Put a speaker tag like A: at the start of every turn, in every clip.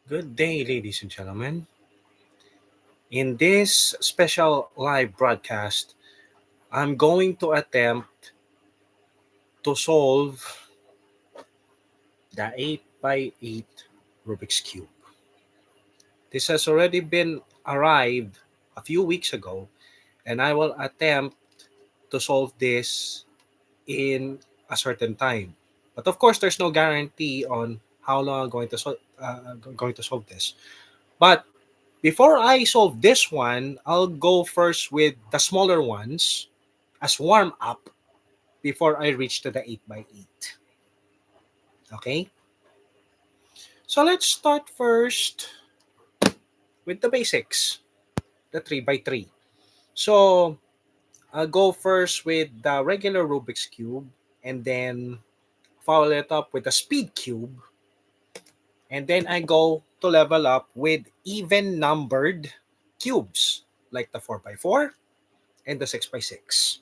A: Good day, ladies and gentlemen. In this special live broadcast, I'm going to attempt to solve the 8 by 8 Rubik's Cube. This has already been arrived a few weeks ago, and I will attempt to solve this in a certain time. But of course, there's no guarantee on how long I'm going to solve this. But before I solve this one, I'll go first with the smaller ones as warm up before I reach to the 8 by 8. Okay? So let's start first with the basics, the 3 by 3. So I'll go first with the regular Rubik's Cube and then follow it up with the Speed Cube. And then I go to level up with even numbered cubes like the 4 by 4 and the 6 by 6.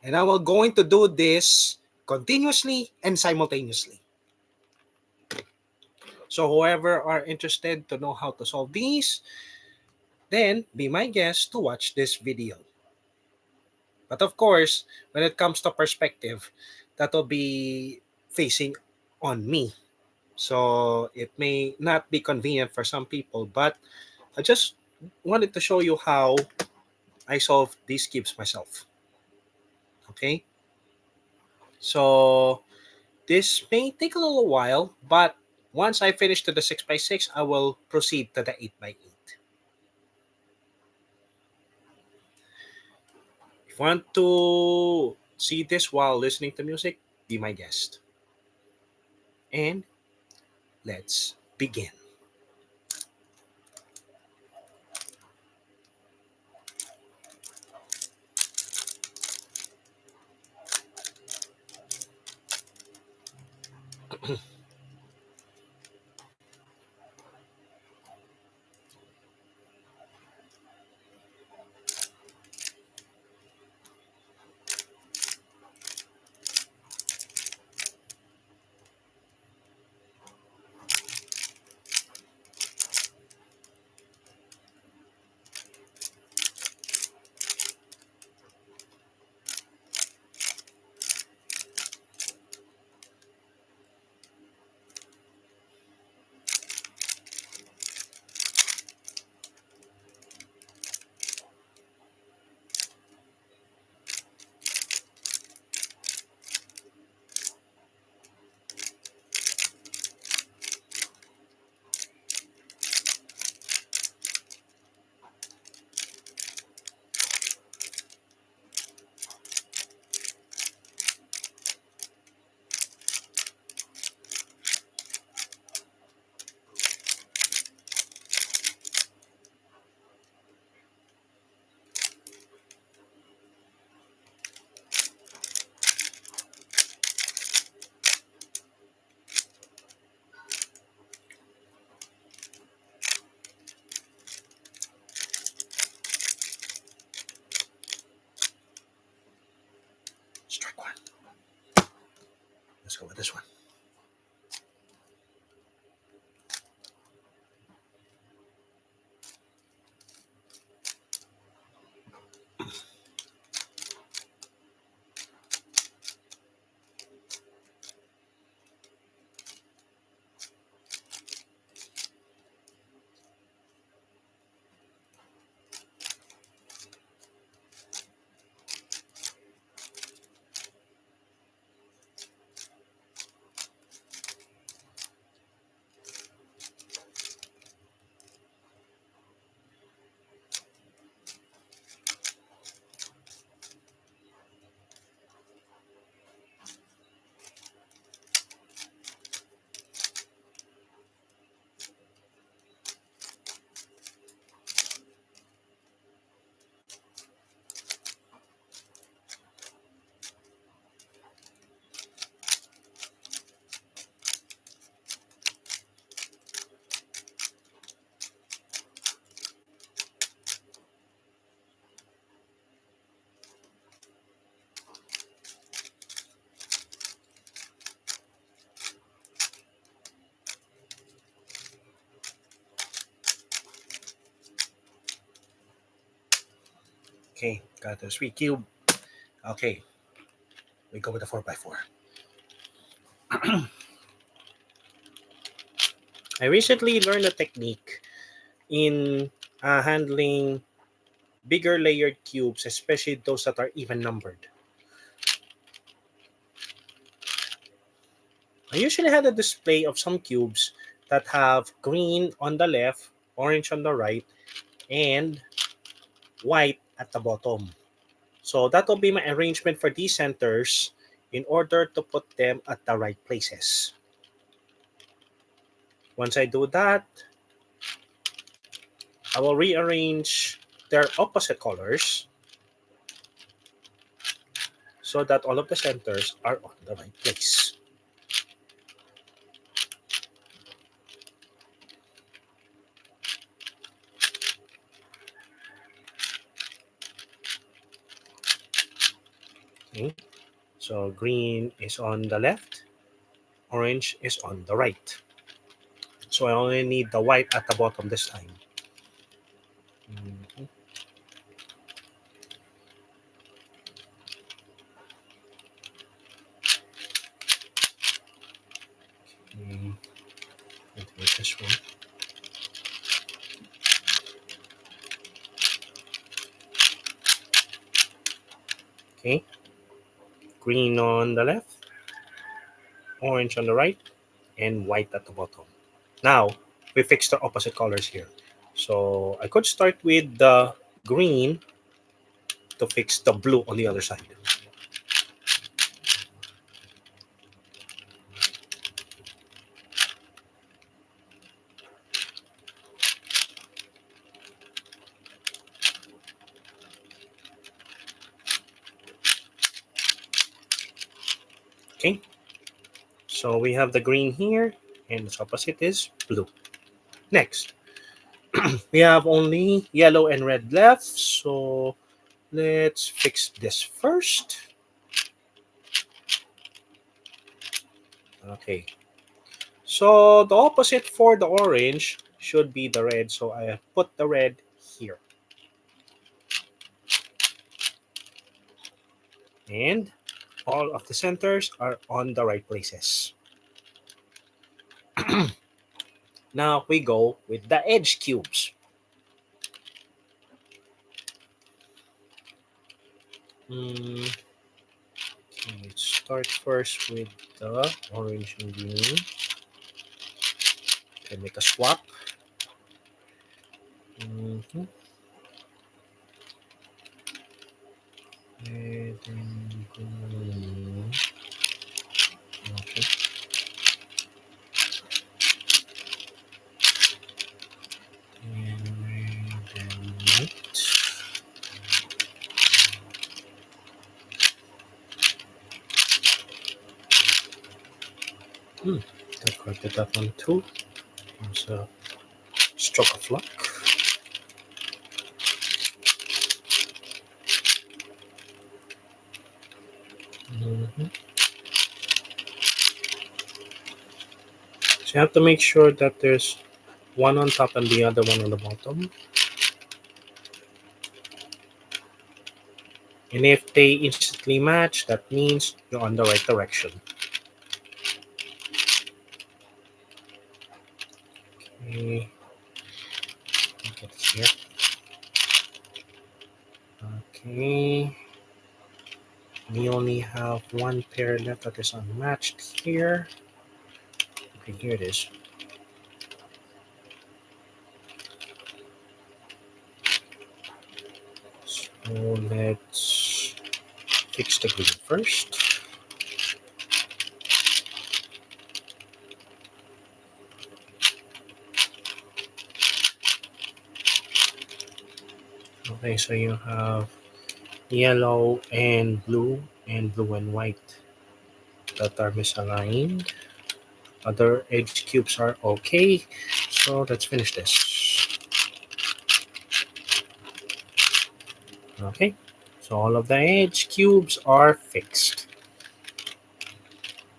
A: And I will going to do this continuously and simultaneously. So whoever are interested to know how to solve these, then be my guest to watch this video. But of course, when it comes to perspective, that will be facing on me. So it may not be convenient for some people, but I just wanted to show you how I solve these cubes myself. Okay? So this may take a little while, but once I finish to the 6 by 6, I will proceed to the 8 by 8. If you want to see this while listening to music, be my guest. And let's begin. Strike one. Let's go with this one. Got the 3 cube. Okay, we go with the 4x4. I recently learned a technique in handling bigger layered cubes, especially those that are even numbered. I usually had a display of some cubes that have green on the left, orange on the right, and white at the bottom. So that will be my arrangement for these centers in order to put them at the right places. Once I do that, I will rearrange their opposite colors so that all of the centers are on the right place. Okay, so green is on the left, orange is on the right. So I only need the white at the bottom this time. Mhm. Okay, let's make this one. Okay, green on the left, orange on the right, and white at the bottom. Now, we fixed the opposite colors here. So I could start with the green to fix the blue on the other side. Okay, so we have the green here, and its opposite is blue. Next, we have only yellow and red left, so let's fix this first. Okay, so the opposite for the orange should be the red, so I have put the red here. And all of the centers are on the right places. Now we go with the edge cubes. Mm, okay, let's start first with the orange and green. Okay, make a swap. Mhm. Red and green. Okay. And red and white. Hmm. That corrected that one too. It's a stroke of luck. Mhm. So you have to make sure that there's one on top and the other one on the bottom. And if they instantly match, that means you're on the right direction. Okay, get this here. Okay, we only have one pair left that is unmatched here. Okay, here it is. So let's fix the green first. Okay, so you have yellow and blue and white that are misaligned. Other edge cubes are okay. So let's finish this. Okay, so all of the edge cubes are fixed.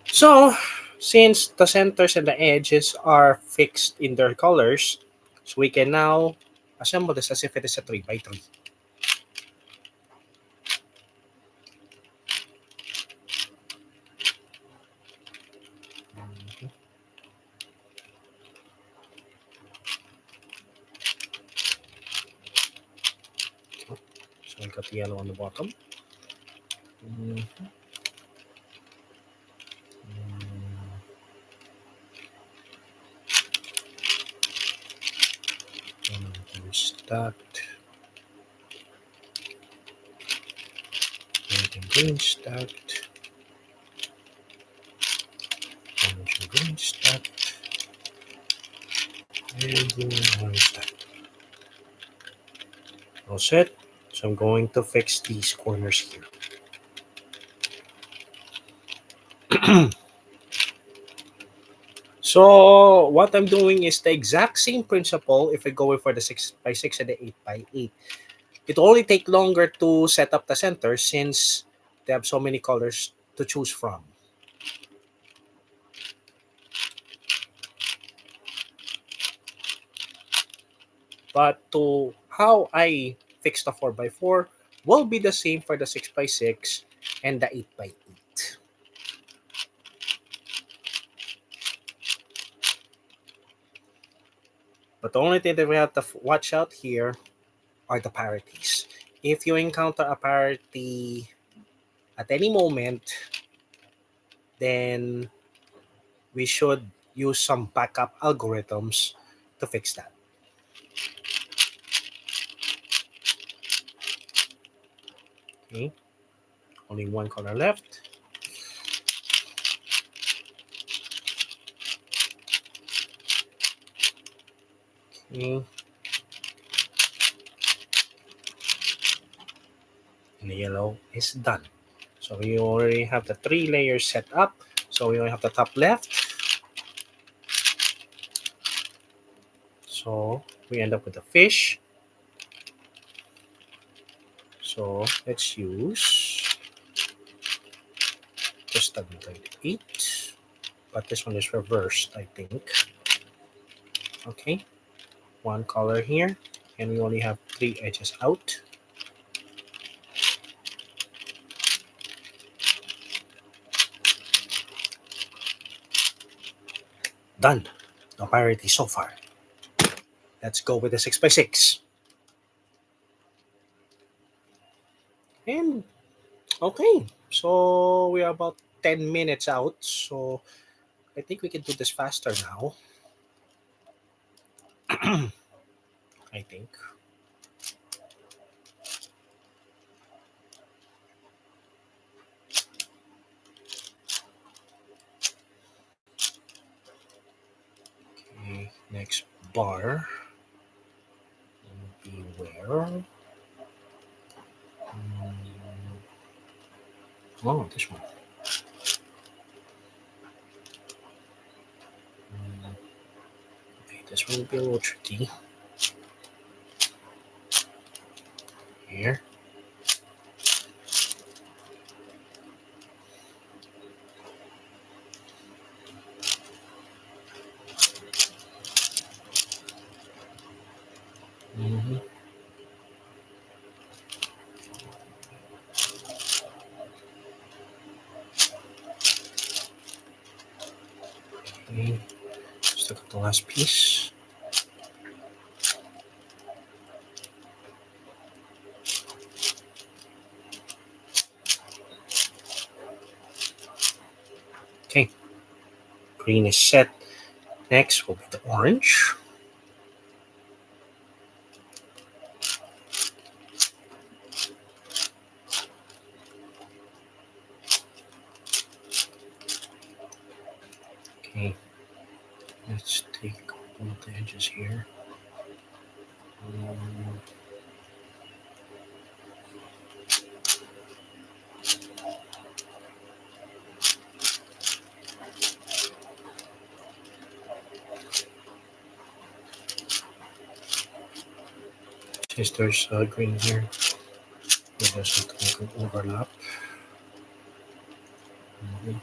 A: So since the centers and the edges are fixed in their colors, so we can now assemble this as if it is a 3x3. put the yellow on the bottom. Mm, green stacked. Red and green stacked. Orange and green stacked. And blue and orange stacked. All set. So I'm going to fix these corners here. So what I'm doing is the exact same principle if I go for the 6x6 and the 8x8. It only take longer to set up the center since they have so many colors to choose from. But to how I fix the 4x4 will be the same for the 6x6 and the 8x8. But the only thing that we have to watch out here are the parities. If you encounter a parity at any moment, then we should use some backup algorithms to fix that. Okay, only one color left. Okay. And the yellow is done. So we already have the 3 layers set up. So we only have the top left. So we end up with a fish. So let's use just the 8. But this one is reversed, I think. Okay. One color here. And we only have 3 edges out. Done. No parity so far. Let's go with the 6x6. And okay, so we are about 10 minutes out. So I think we can do this faster now. I think. Okay, next bar. Beware. Oh, this one. Okay, this one will be a little tricky. Here. Mm-hmm. Okay, just look at the last piece. Okay, green is set. Next will be the orange. Okay, let's take all the edges here. Since there's green here, it doesn't overlap. Mhm.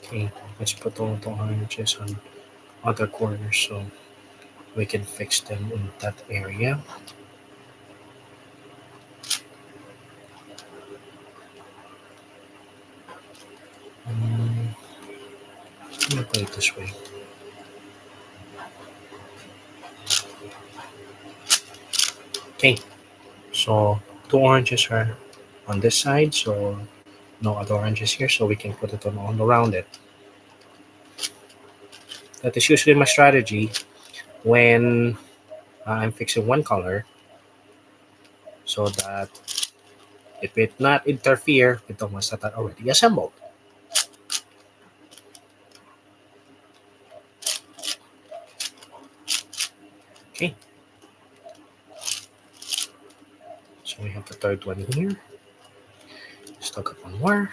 A: Okay, let's put all the oranges on other corners so we can fix them in that area. I'm gonna put it this way. Okay, so two oranges are on this side, so no other oranges here, so we can put it on around it. That is usually my strategy when I'm fixing one color, so that it will not interfere with the ones that are already assembled. Okay, so we have the third one here. Still got one more.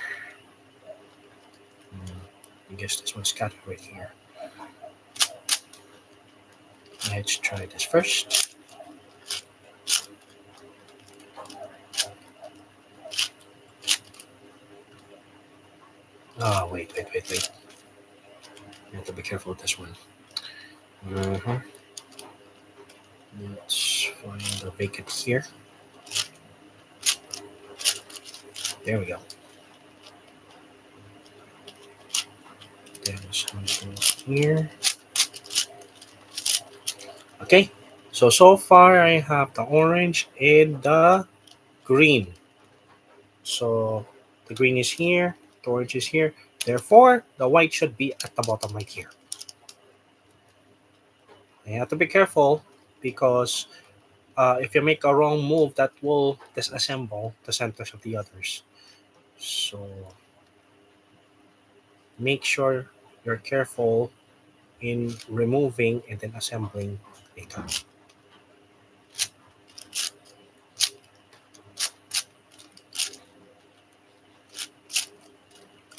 A: I guess this one's scattered right here. Let's try this first. Oh, wait. You have to be careful with this one. Uh-huh. Let's find the vacant here. There we go. Then something here. Okay. So far I have the orange and the green. So the green is here, the orange is here. Therefore, the white should be at the bottom right here. You have to be careful because if you make a wrong move, that will disassemble the centers of the others. So make sure you're careful in removing and then assembling later.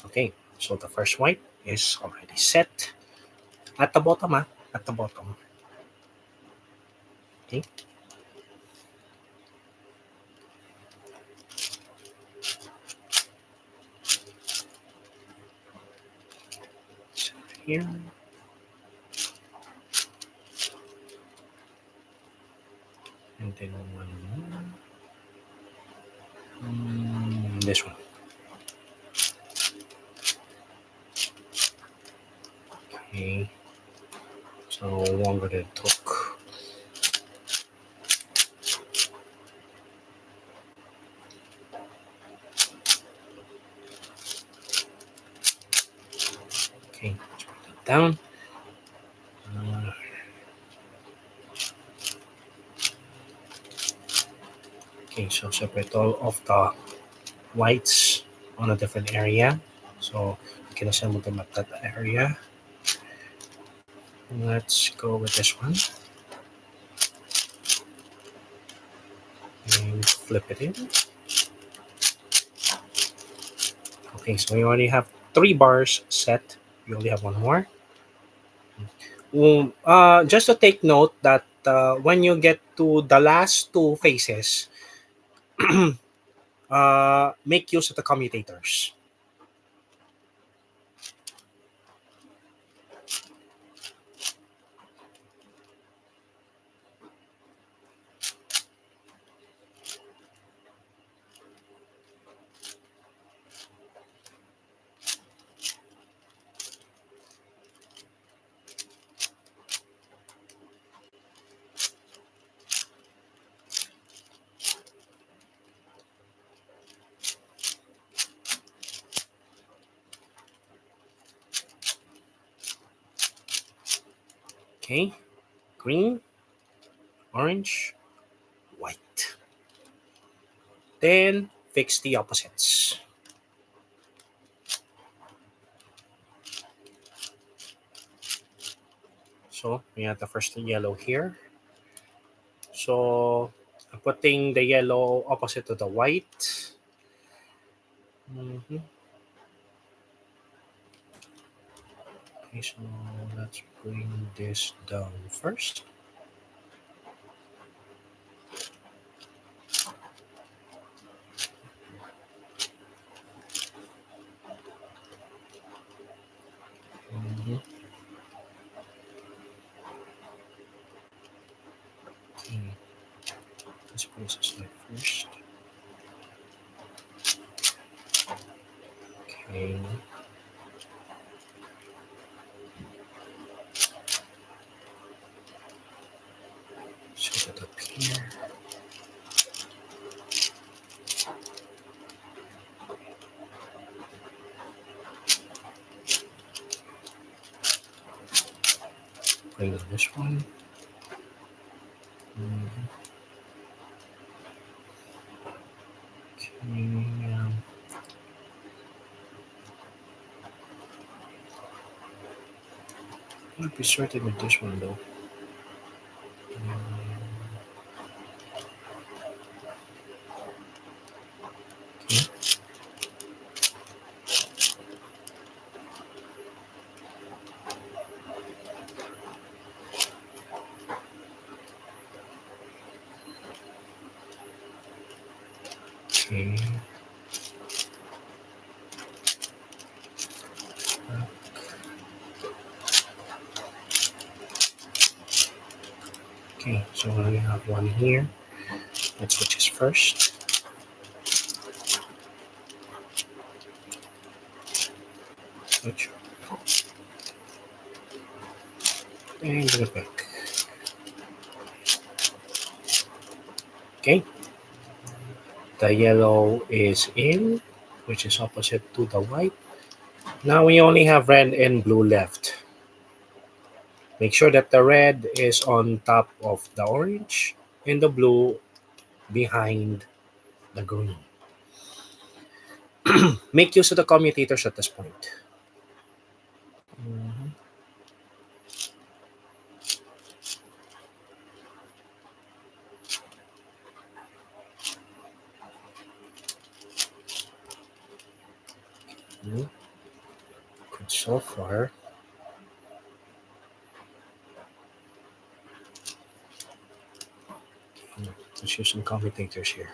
A: Okay, so the first white is already set at the bottom, at the bottom. Okay, so here, and then one more. This one. Okay, so longer than it took. Okay, let's put that down. Uh, okay, so separate all of the whites on a different area. So you can assemble them at that area. Let's go with this one and flip it in. Okay, so we already have three bars set. We only have one more. Just to take note that when you get to the last two faces, make use of the commutators. Okay, green, orange, white. Then fix the opposites. So we have the first yellow here. So I'm putting the yellow opposite to the white. Mhm. Okay, so let's bring this down first. Mhm. Okay, let's put this aside first. Okay, set it up here. starting on this one. Okay, might be starting with this one though. Okay. Okay. Okay, so we have one here. Let's switch this first. Switch. And put it back. Okay. The yellow is in, which is opposite to the white. Now we only have red and blue left. Make sure that the red is on top of the orange and the blue behind the green. Make use of the commutators at this point. Mhm. Good so far. Let's use some commutators here.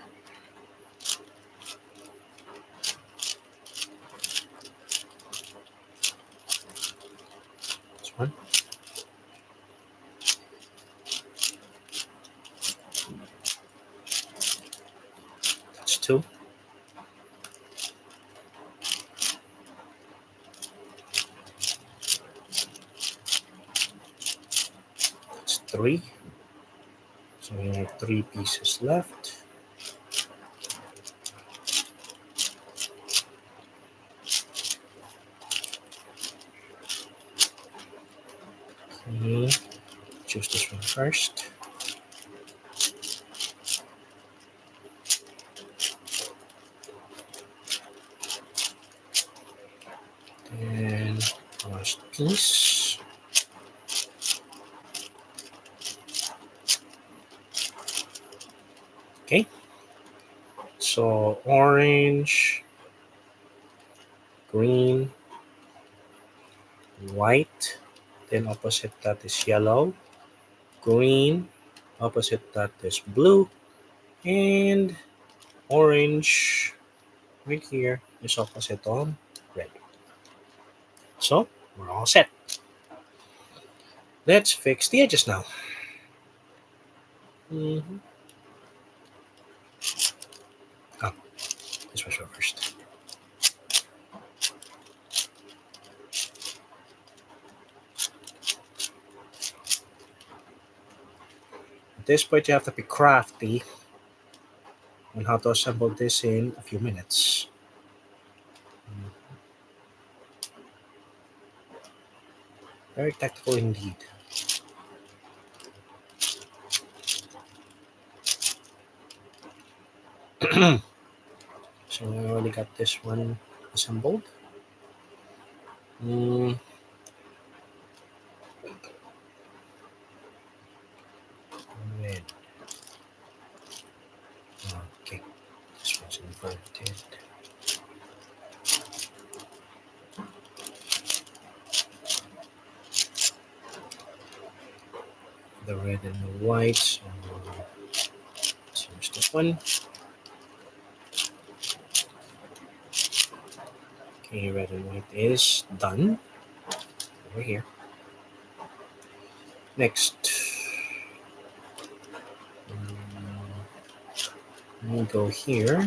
A: This one. That's two. That's three. So we have three pieces left. Okay. Choose this one first. And last piece. Okay. So orange, green, white. Then opposite that is yellow, green. Opposite that is blue, and orange right here is opposite on red. So we're all set. Let's fix the edges now. Mm-hmm. Oh, this was first. At this point, you have to be crafty on how to assemble this in a few minutes. Very tactical indeed. So I already got this one assembled. Mm. Red. Okay, this one's inverted. The red and the white. So let's use this one. Okay, red and white is done. Over here. Next, we go here.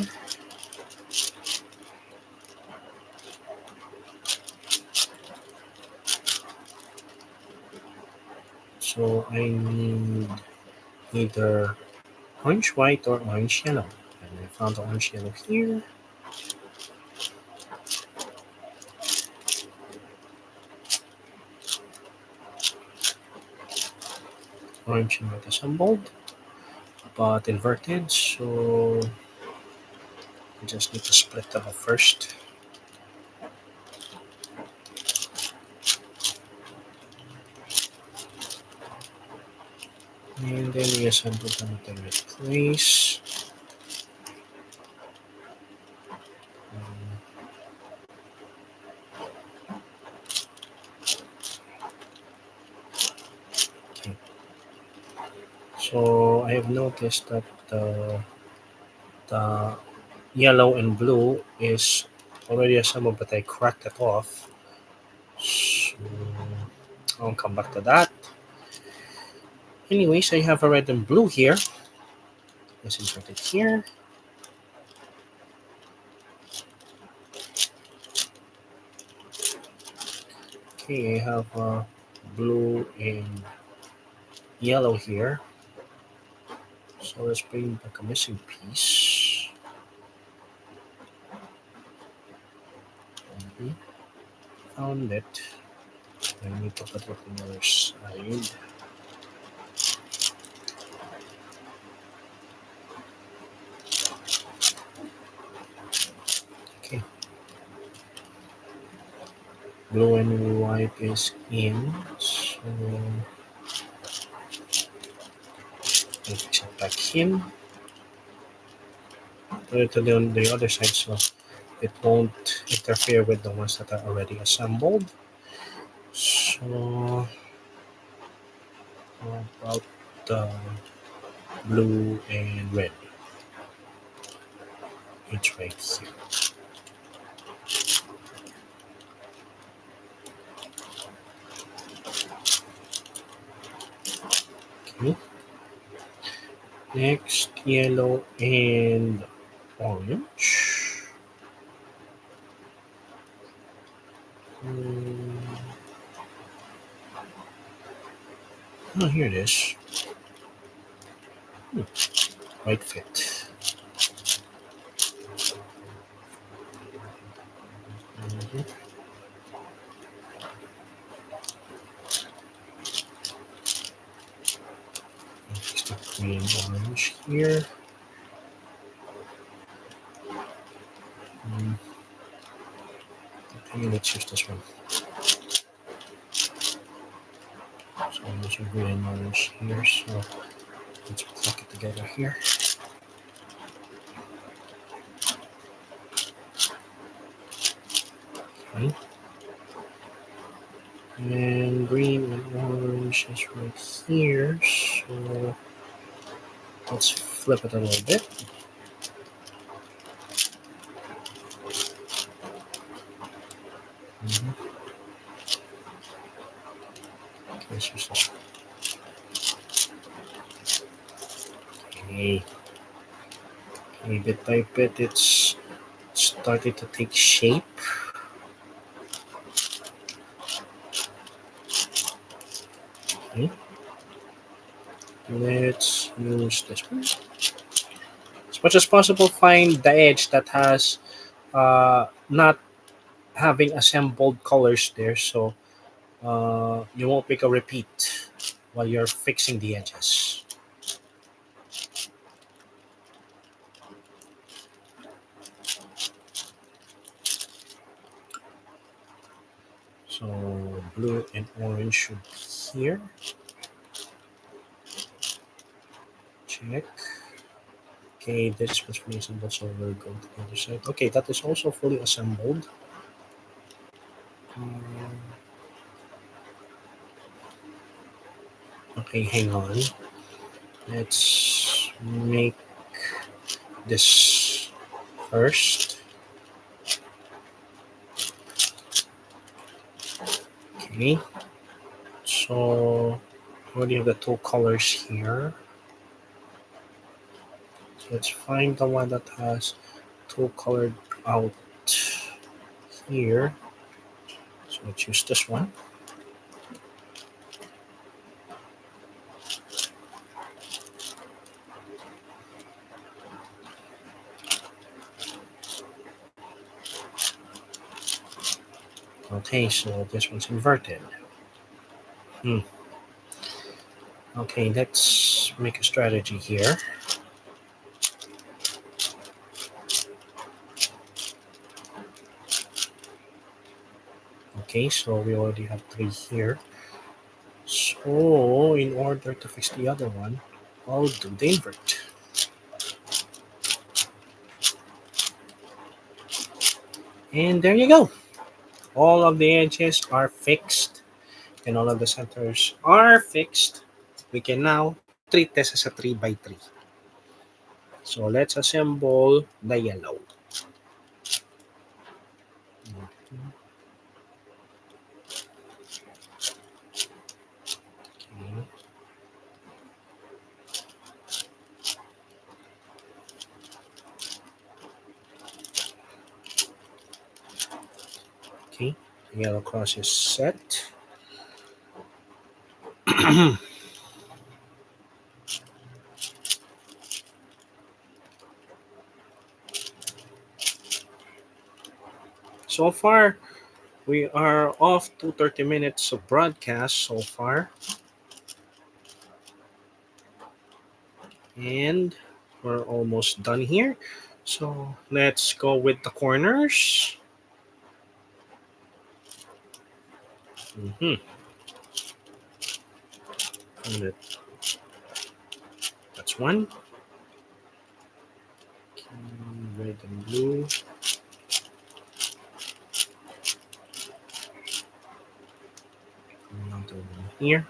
A: So I need either orange white or orange yellow. And I found the orange yellow here. orange and red assembled, but inverted. So I just need to split them up first. And then we assemble them at the right place. Okay. So I have noticed that the yellow and blue is already assembled, but I cracked it off. So I'll come back to that. Anyways, I have a red and blue here. Let's insert it here. Okay, I have blue and yellow here. So let's bring back a missing piece. Mhm. Found it. I need to put it on the other side. Okay, blue and white is in. So let's check back in. Put it to the other side so it won't interfere with the ones that are already assembled. So how about the blue and red? It's right here. Okay. Next, yellow and orange. Hmm. Oh, here it is. Hmm. Right fit. Mhm. Next, the green orange here. Hmm. Okay, let's use this one. So there's a green and orange here. So let's pluck it together here. Okay. And green and orange is right here. So let's flip it a little bit. Mhm. Let's use this one. Okay. Okay, bit by bit, it's starting to take shape. Okay. Let's use this one. As much as possible, find the edge that has not having assembled colors there, so you won't make a repeat while you're fixing the edges. So blue and orange should be here. Check. Okay, this was fully assembled, so we'll go to the other side. Okay, that is also fully assembled. Um, okay, hang on. Let's make this first. Okay, so we already have the two colors here. So let's find the one that has two colored out here. So let's use this one. Okay, so this one's inverted. Hmm. Okay, let's make a strategy here. Okay, so we already have three here. So in order to fix the other one, I'll do the invert. And there you go. All of the edges are fixed and all of the centers are fixed. We can now treat this as a 3 by 3. So let's assemble the yellow. Okay, the yellow cross is set. So far, we are off to 30 minutes of broadcast so far. And we're almost done here. So let's go with the corners. Mm-hmm. That's one. Okay, red and blue. Another one here.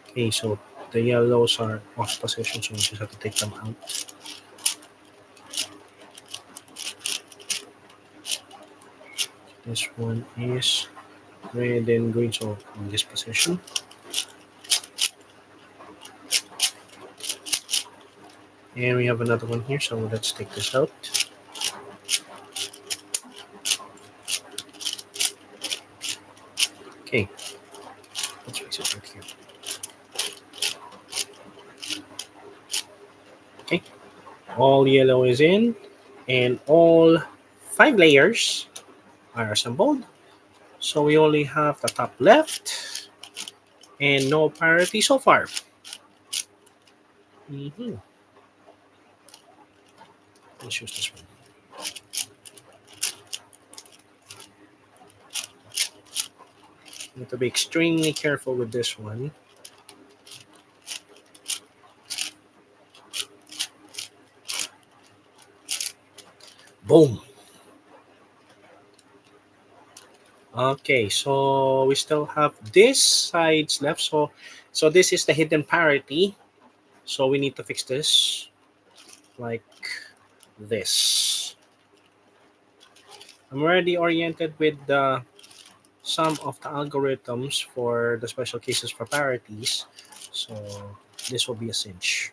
A: Okay, so the yellows are off position, so we just have to take them out. This one is red and green, so in this position. And we have another one here, so let's take this out. Okay, let's fix it right here. Okay, all yellow is in, and all 5 layers are assembled. So we only have the top left, and no parity so far. Mm-hmm. Let's use this one. You have to be extremely careful with this one. Boom. Okay, so we still have this sides left. So this is the hidden parity. So we need to fix this like this. I'm already oriented with some of the algorithms for the special cases for parities. So this will be a cinch.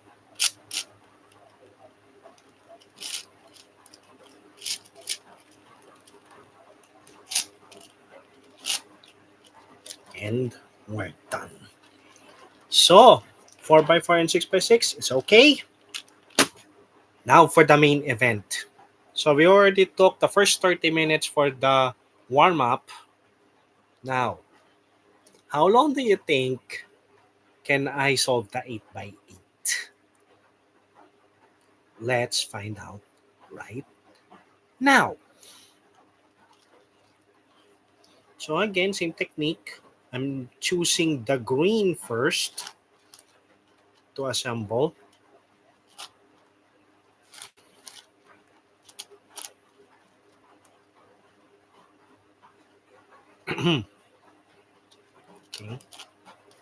A: And we're done. So 4 by 4 and 6 by 6 is okay. Now for the main event. So we already took the first 30 minutes for the warm up. Now, how long do you think can I solve the 8 by 8? Let's find out right now. So again, same technique. I'm choosing the green first to assemble. Okay,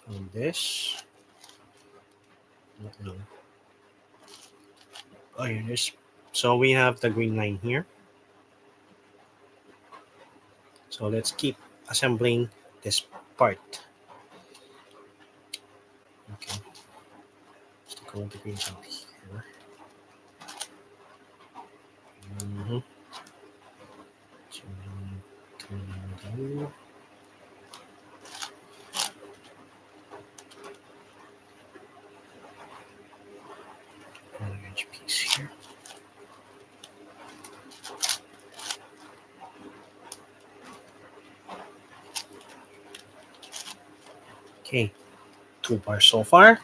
A: and this. No. Oh, here it is. So we have the green line here. So let's keep assembling this part. Okay, let's go with the green out here. Mm-hmm. So, orange piece here. Okay, Two bars so far.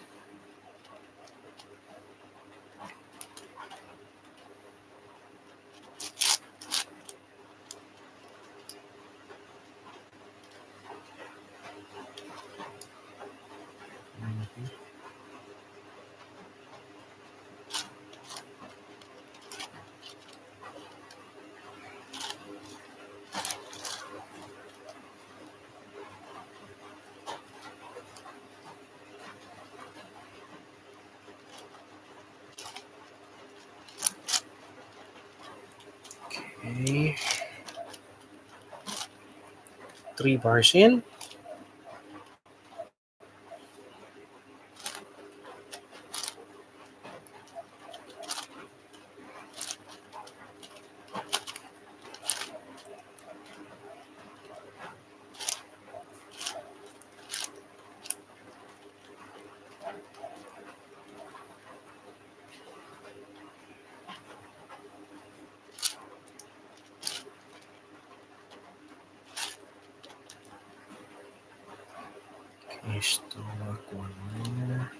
A: Okay. Three bars in. Okay, stomach, one more.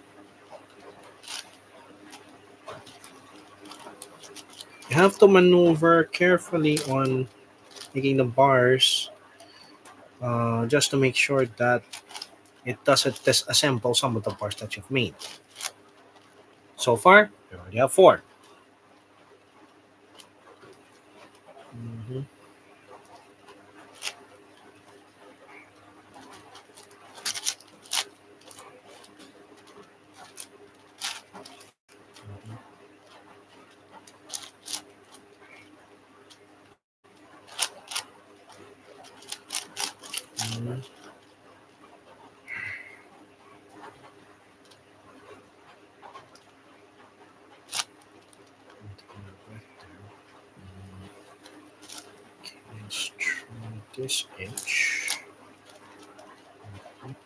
A: You have to maneuver carefully on making the bars just to make sure that it doesn't disassemble some of the bars that you've made. So far, we already have four. Mhm. Mhm. Let's try this edge. Okay.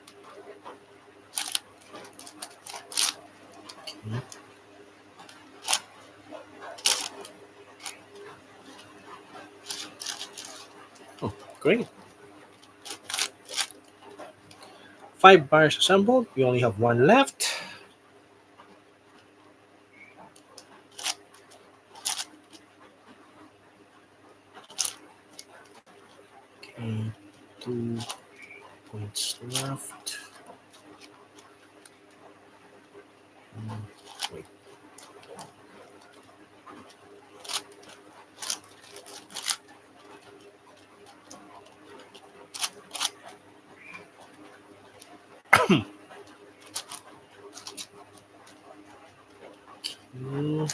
A: Oh, great. Five bars assembled. We only have one left. Okay, 2 points left. Wait. Mm,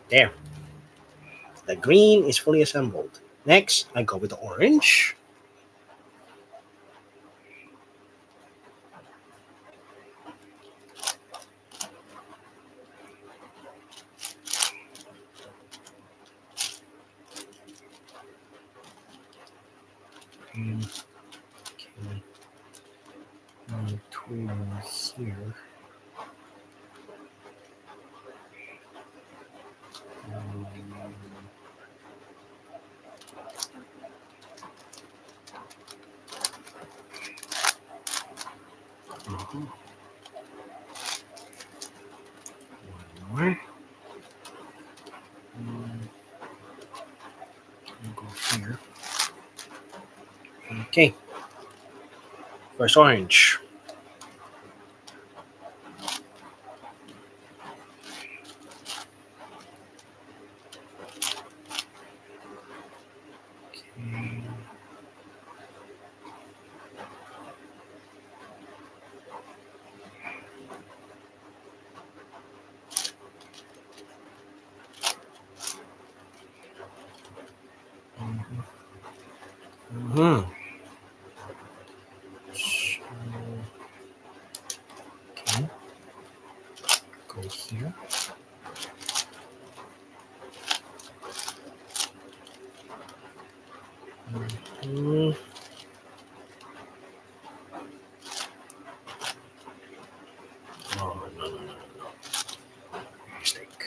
A: there. The green is fully assembled. Next, I go with the orange. Mm, okay. Two here. Mhm. One more. I'll go here. Okay, first orange. Okay. Mhm. So, okay, go here. Mhm. Oh, no. Mistake.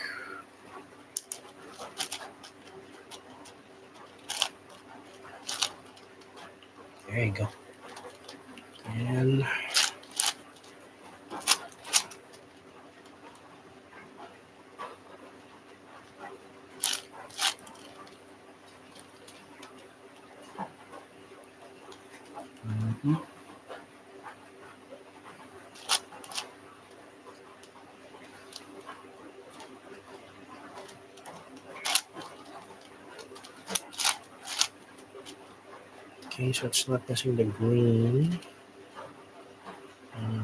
A: There you go. And mhm. Okay, so it's not missing the green. Uh,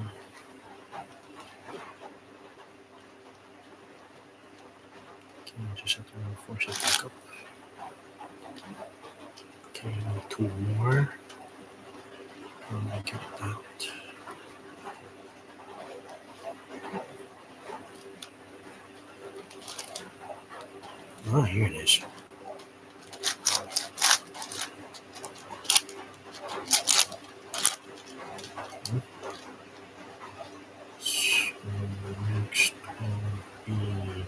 A: okay, just have to force it back up. Okay, two more. I get that. Ah, here it is. So next will be.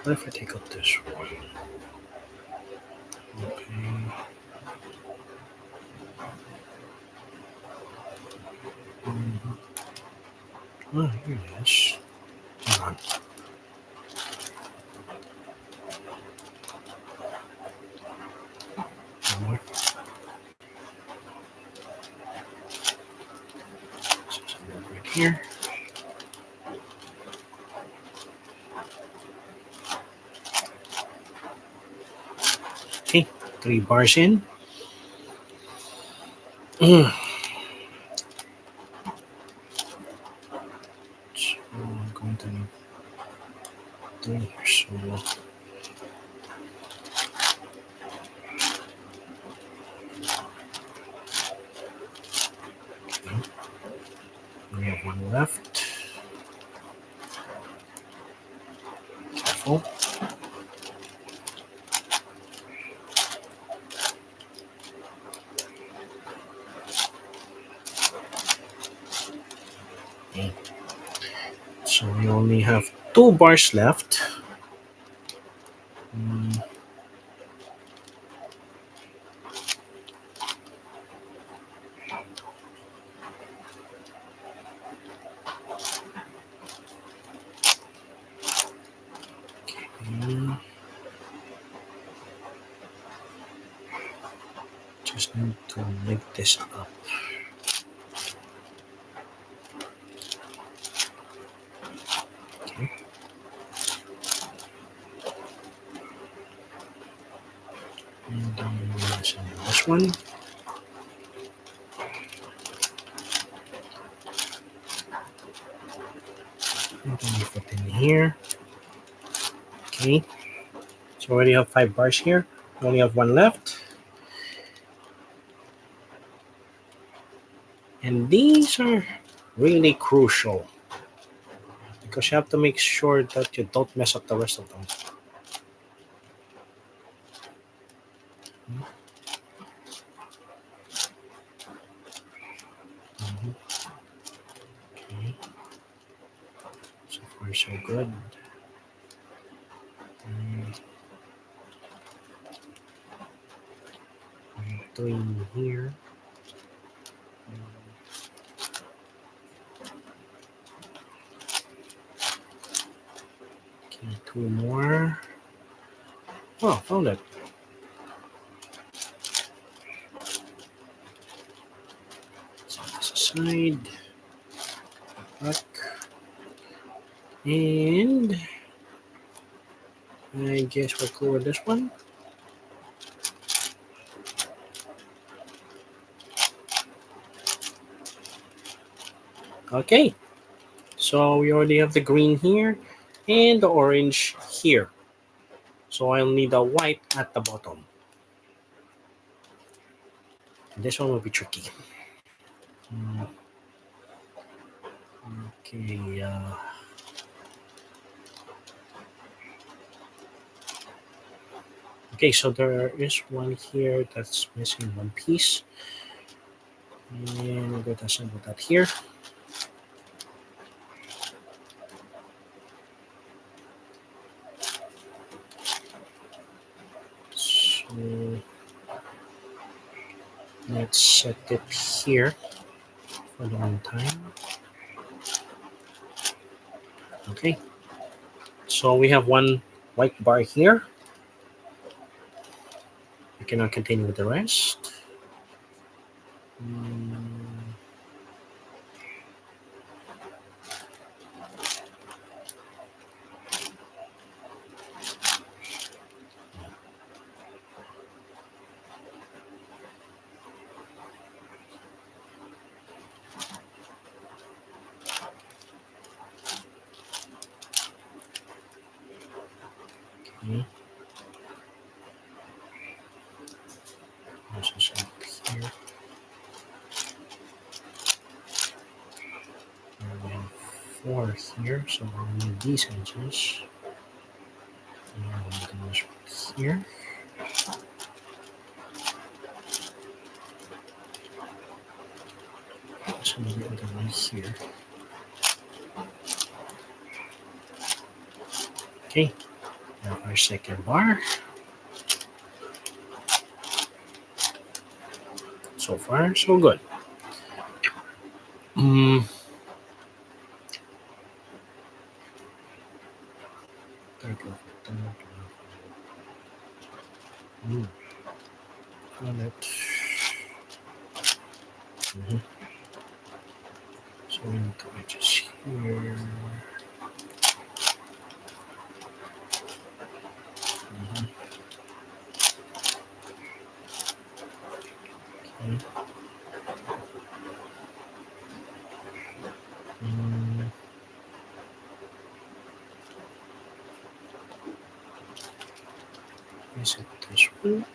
A: What if I take out this one? Okay. Mhm. Ah, here it is. Hold on. One more. Right here. Okay, 3 bars in. So I'm going to need 3 here. So we have one left. Careful. Okay. So we only have 2 bars left. Mm, okay. Just need to make this up. Okay. And then this one. And then we put in here. Okay. So we already have 5 bars here. We only have one left. And these are really crucial because you have to make sure that you don't mess up the rest of them. Mhm. Okay. So far, so good. Mm, 3 here. Okay, 2 more. Oh, found it. Set this aside. Back. And I guess we'll cool with this one. Okay. So we already have the green here and the orange here. So I'll need a white at the bottom. This one will be tricky. Mm, okay. Okay, so there is one here that's missing one piece. And we're going to assemble that here. So set it here for the meantime. Okay, so we have one white bar here. We cannot continue with the rest. Mm, okay, this is up here. And we have four here, so we'll need these edges. And one goes here. So the other one here. Okay, now our second bar. So far, so good. Mm, third level, third level. On it. So we need to adjust here. Okay. Mm, is it this one?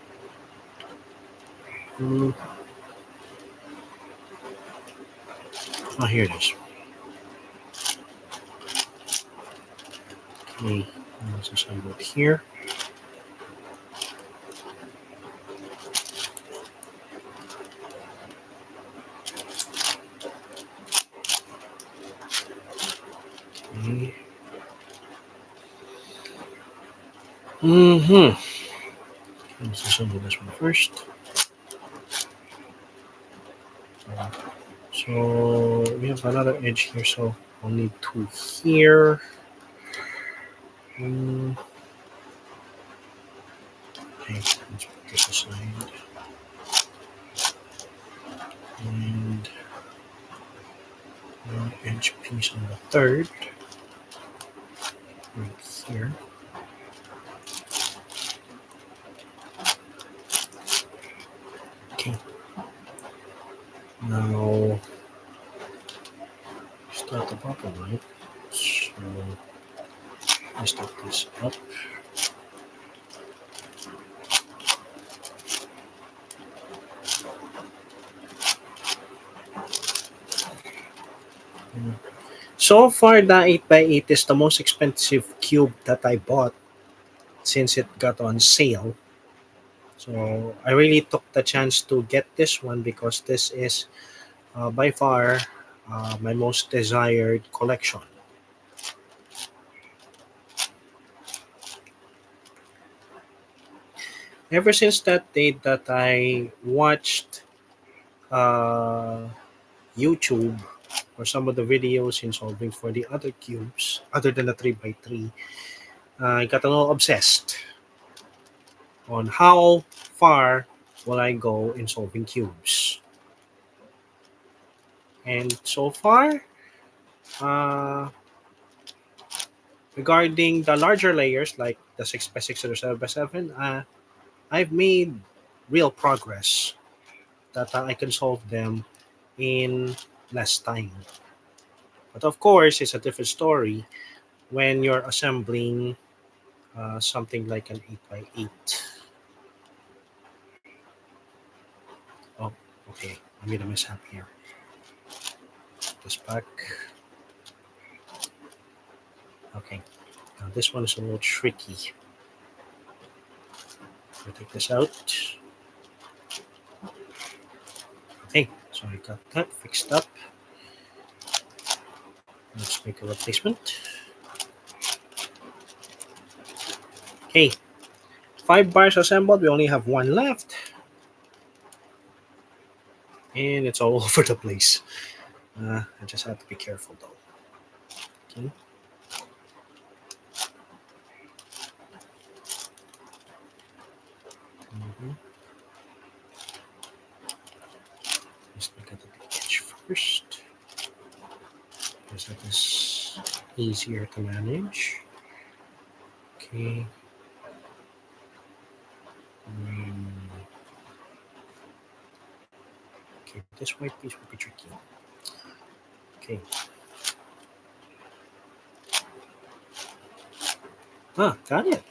A: Mm, oh, here it is. Okay, let's assemble it here. Okay. Let's assemble this one first. So we have another edge here, so I'll need two here. Okay, let's put this aside. And one edge piece on the third. Right here. Okay. Now start the bottom right. So I start this up. So far, the 8x8 is the most expensive cube that I bought since it got on sale. So I really took the chance to get this one because this is by far my most desired collection. Ever since that day that I watched uh, YouTube or some of the videos in solving for the other cubes, other than the 3x3, I got a little obsessed on how far will I go in solving cubes. And so far, uh, regarding the larger layers like the 6x6 or the 7x7, I've made real progress that I can solve them in less time. But of course, it's a different story when you're assembling something like an 8x8. Oh, okay. I made a mishap here. Put this back. Okay. Now this one is a little tricky. I'll take this out. Okay, so I got that fixed up. Let's make a replacement. Okay, 5 bars assembled. We only have one left. and it's all over the place. I just have to be careful though. Okay. Mm-hmm. Just look at the edge first, because that is easier to manage. Okay. Mm. Okay, this white piece will be tricky. Okay. Got it.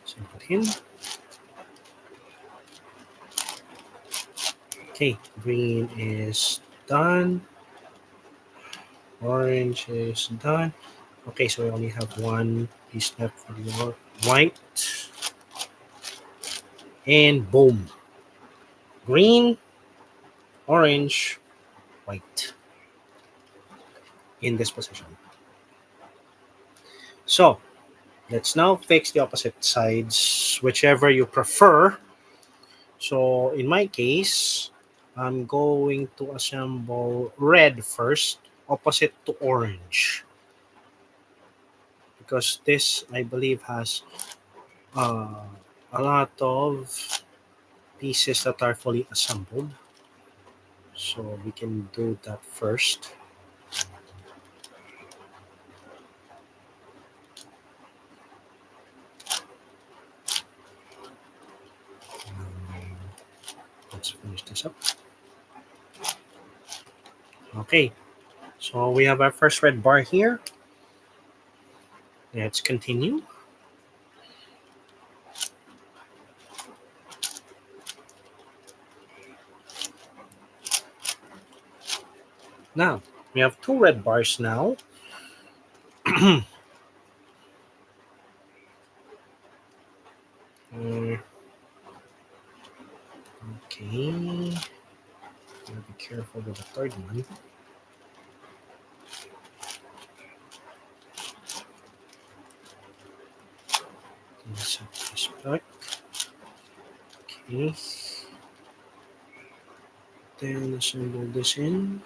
A: So put in. Okay, green is done. Orange is done. Okay, so we only have one piece left for the white. And boom. Green, orange, white in this position. So let's now fix the opposite sides, whichever you prefer. So in my case, I'm going to assemble red first, opposite to orange. Because this, I believe, has uh, a lot of pieces that are fully assembled. So we can do that first. Let's finish this up. Okay, so we have our first red bar here. Let's continue. Now, we have two red bars now. Mm, okay. Gotta be careful with the third one. Set this back. Okay. Then assemble this in.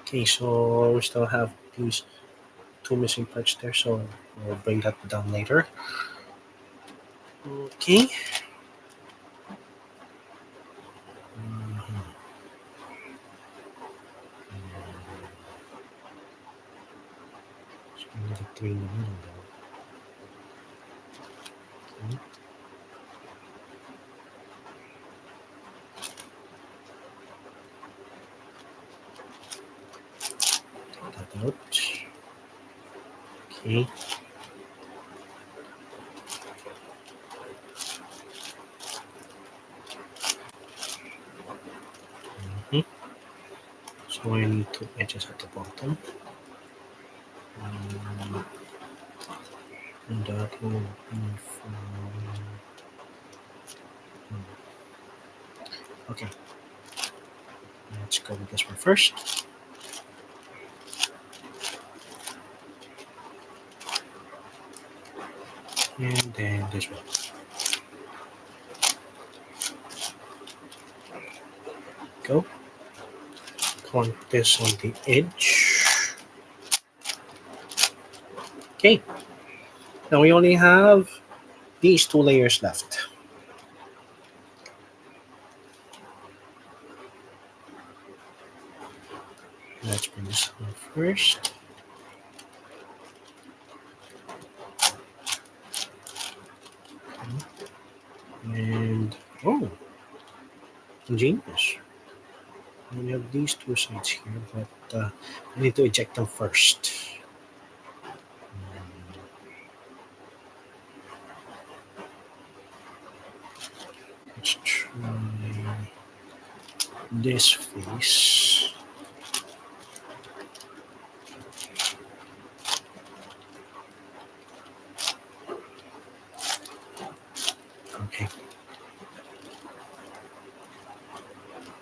A: Okay, so we still have these two missing parts there, so we'll bring that down later. Okay. Mhm. So we need a three in the middle though. Okay. Take that out. Okay. Mhm. So I need two edges at the bottom. Um, and that will be from. Okay, let's go with this one first. And then this one. Go. Point this on the edge. Okay. Now we only have these two layers left. Let's bring this one first. Okay. And oh, ingenious. We have these two sides here, but I need to eject them first. Let's try this face. Okay.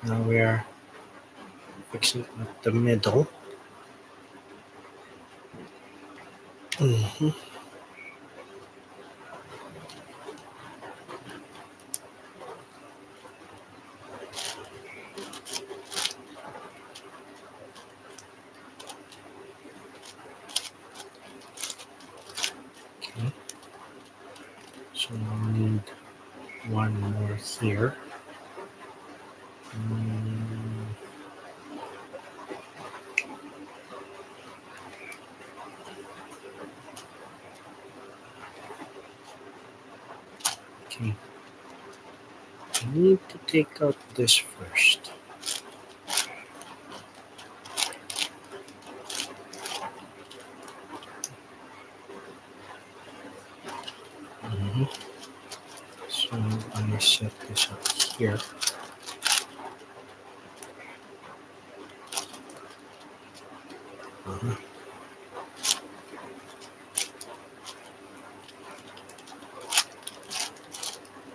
A: Now we are fixing at the middle. Mhm. Okay, so we need one more here. Mm, okay, I need to take out this first. Mhm. So I set this up here. Uh-huh.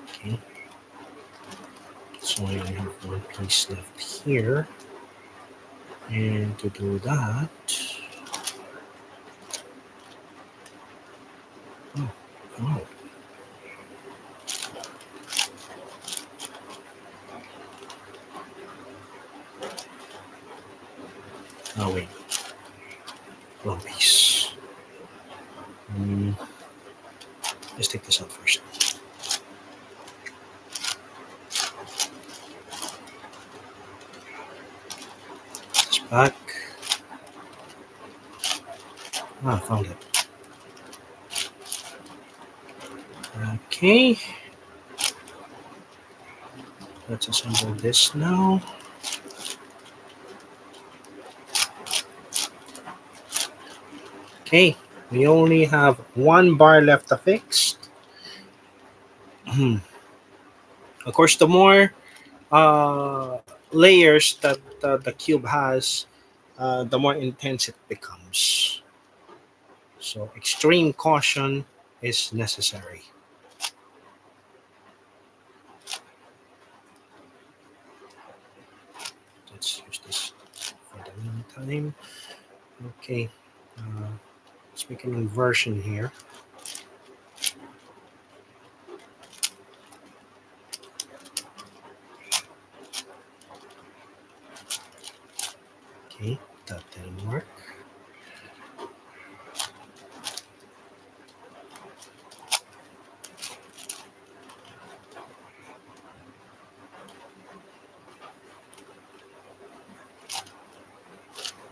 A: Okay, so I only have one piece left here. And to do that, oh, oh, oh wait, wrong piece. Mm, let's take this out first. This back. Ah, found it. Okay, let's assemble this now. Okay, we only have one bar left to fix. Of course, the more layers that the cube has, the more intense it becomes. So extreme caution is necessary. Let's use this for the meantime. Okay, uh, let's make an inversion here. Okay, that didn't work.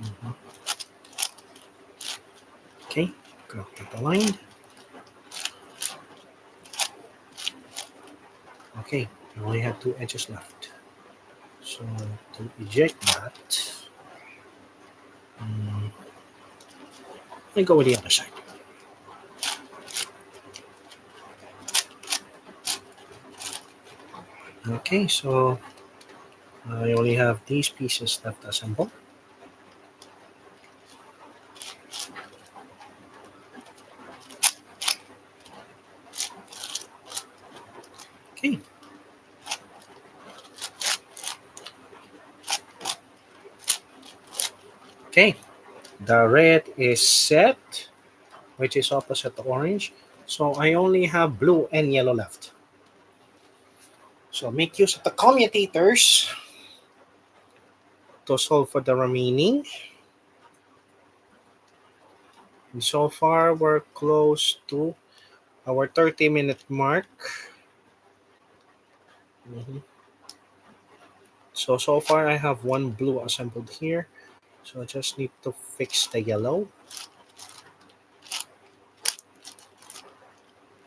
A: Mhm. Okay, got that aligned. Okay, I only have two edges left. So to eject that, I go with the other side. Okay, so I only have these pieces left to assemble. Okay, okay. The red is set, which is opposite the orange. So I only have blue and yellow left. So make use of the commutators to solve for the remaining. And so far, we're close to our 30-minute mark. Mhm. So far I have one blue assembled here. So I just need to fix the yellow.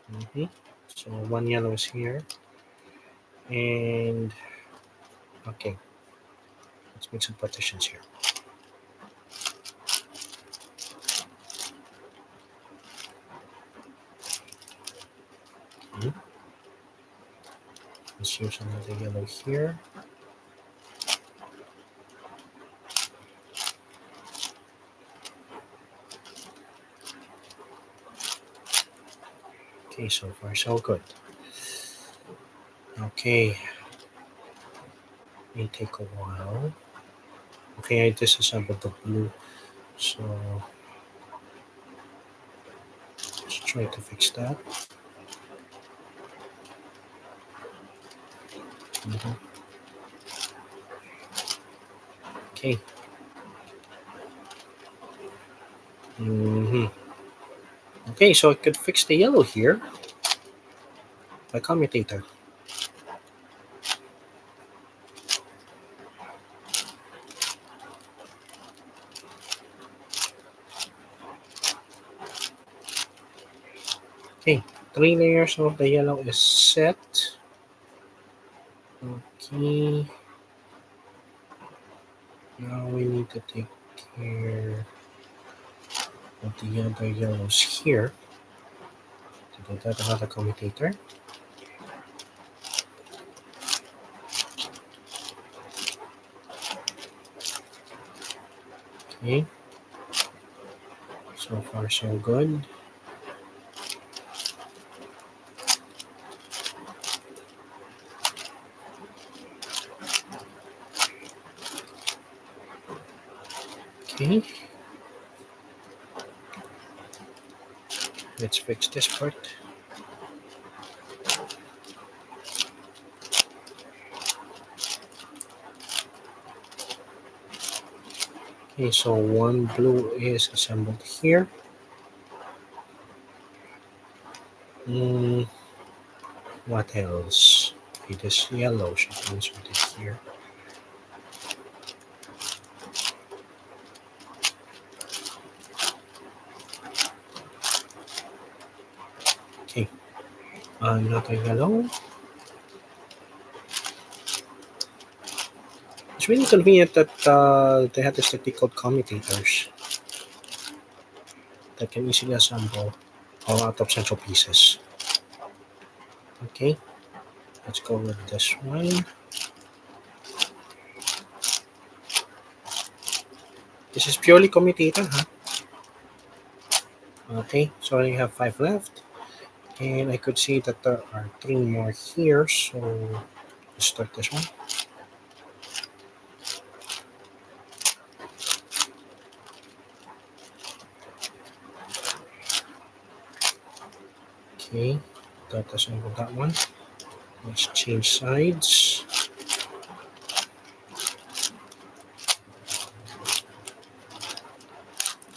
A: Mhm. So one yellow is here. And okay, let's make some partitions here. Mhm. Let's use another yellow here. Okay, so far so good. Okay, may take a while. Okay, I disassembled the blue. So try to fix that. Mhm. Okay. hmm Okay, so I could fix the yellow here by commutator. Okay, 3 layers of the yellow is set. Okay, now we need to take care of the other yellows here. To do that, another commutator. Okay, so far so good. Okay, let's fix this part. Okay, so one blue is assembled here. Mm, what else? Okay, this yellow should be inserted here. Okay, another yellow. It's really convenient that they have this technique called commutators that can easily assemble all out of central pieces. Okay, let's go with this one. This is purely commutator, huh? Okay, so I have 5 left. And I could see that there are 3 more here, so let's start this one. Okay, that doesn't go that one. Let's change sides.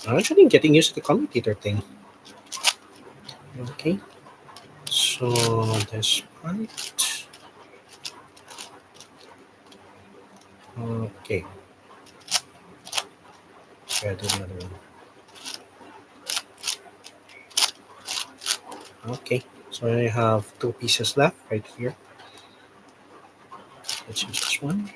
A: I'm actually getting used to the commutator thing. Okay, so this part. Okay, try to do another one. Okay, so I have 2 pieces left right here. Let's use this one.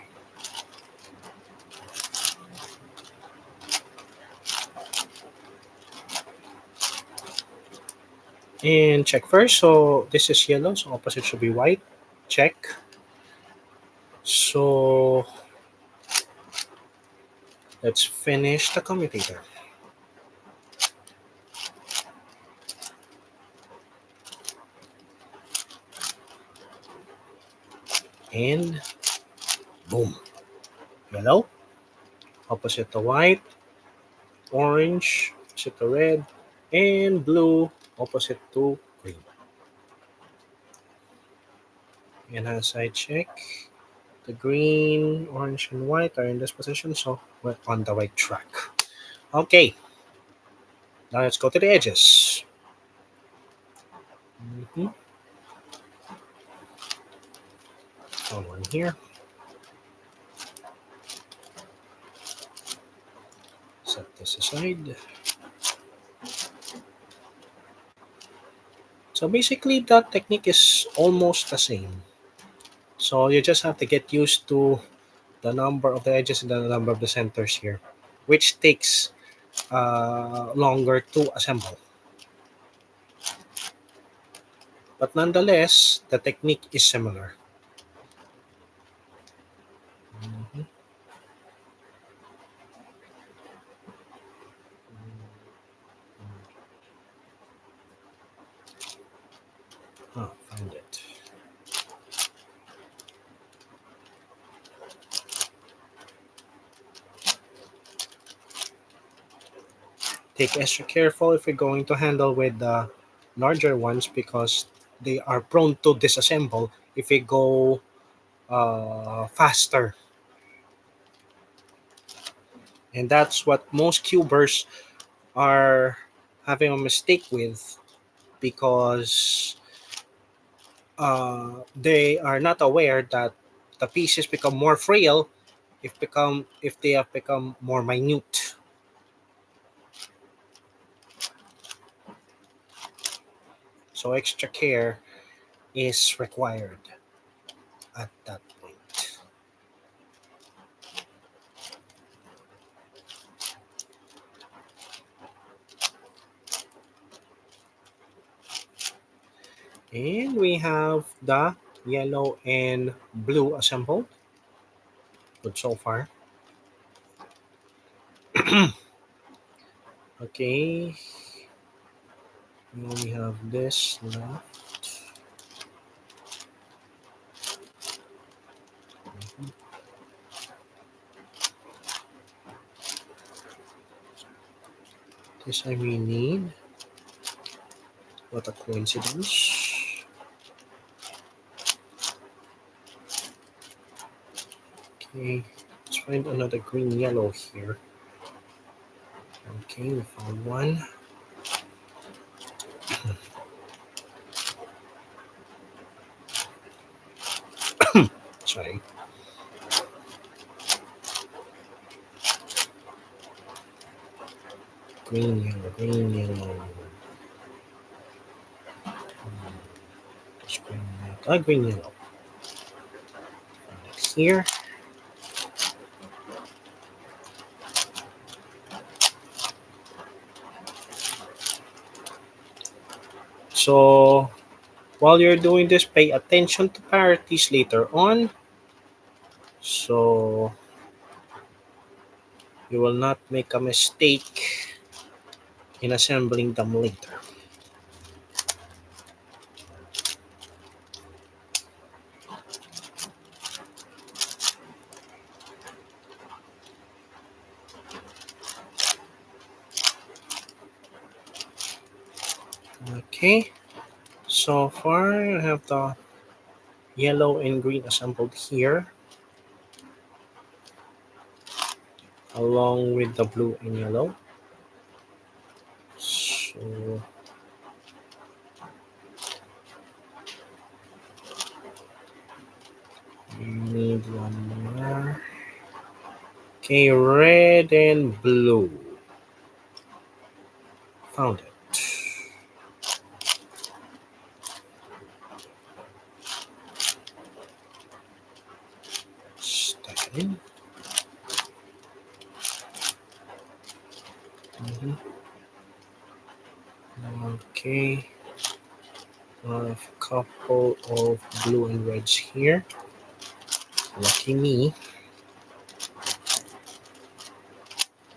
A: And check first. So this is yellow, so opposite should be white. Check. So let's finish the commutator. And boom. Yellow, opposite the white, orange, opposite the red, and blue, opposite to green. And as I check, the green, orange, and white are in this position, so we're on the right track. Okay, now let's go to the edges. Mm-hmm. One here. Set this aside. So basically, that technique is almost the same. So you just have to get used to the number of the edges and the number of the centers here, which takes longer to assemble. But nonetheless, the technique is similar. Mhm. Find it. Take extra careful if you're going to handle with larger ones because they are prone to disassemble if we go faster. And that's what most cubers are having a mistake with because they are not aware that the pieces become more frail if they have become more minute. So extra care is required at that point. And we have the yellow and blue assembled. Good so far. Okay, we only have this left. This I really need. What a coincidence. Okay, let's find another green yellow here. Okay, we found one. Sorry. Green yellow, green yellow. Just green yellow. Green yellow. Here. So while you're doing this, pay attention to parities later on. So you will not make a mistake in assembling them later. Okay, so far I have the yellow and green assembled here along with the blue and yellow. So we need one more. Okay, red and blue. Found it. Stack it in. Mhm. Okay, I have a couple of blue and reds here. Lucky me.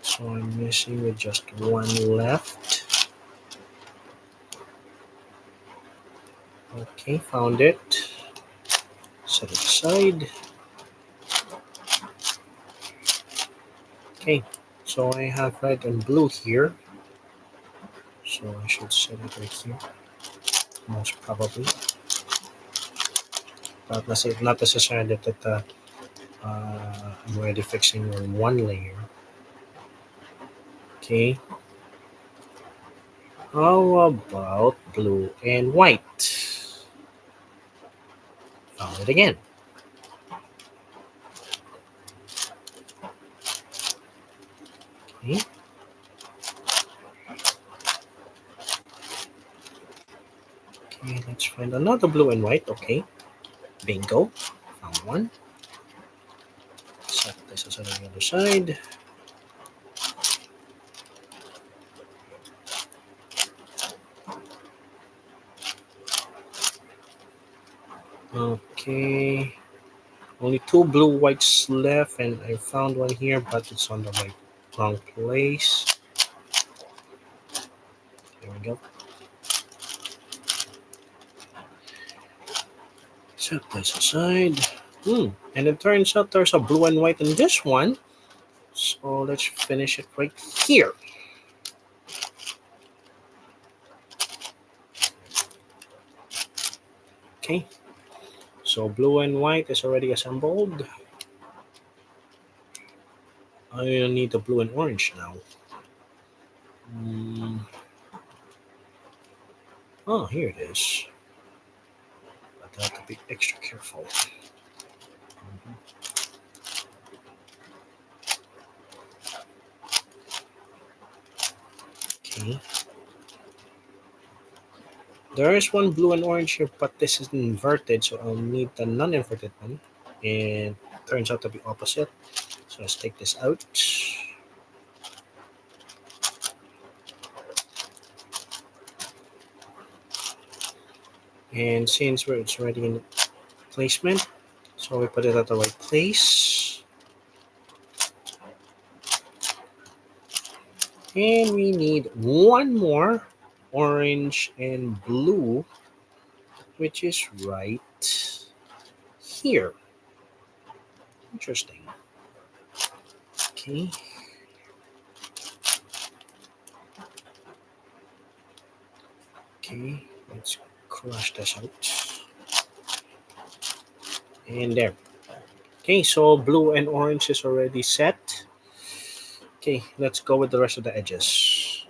A: So I'm missing with just one left. Okay, found it. Set it aside. Okay, so I have red and blue here. So I should set it right here, most probably. But not necessarily that I'm already fixing on one layer. Okay, how about blue and white? Found it again. Okay. Okay, let's find another blue and white. Okay, bingo. Found one. Set this aside on the other side. Okay, only two blue whites left, and I found one here, but it's on the wrong place. There we go. Set this aside. And it turns out there's a blue and white in this one. So let's finish it right here. Okay, so blue and white is already assembled. I need the blue and orange now. Mm. Oh, here it is. But I have to be extra careful. Okay. There is one blue and orange here, but this is inverted, so I'll need the non-inverted one. And turns out to be opposite. So let's take this out. And since it's already in placement, so we put it at the right place. And we need one more orange and blue, which is right here. Interesting. Okay. Okay, let's crush this out. And there. Okay, so blue and orange is already set. Okay, let's go with the rest of the edges.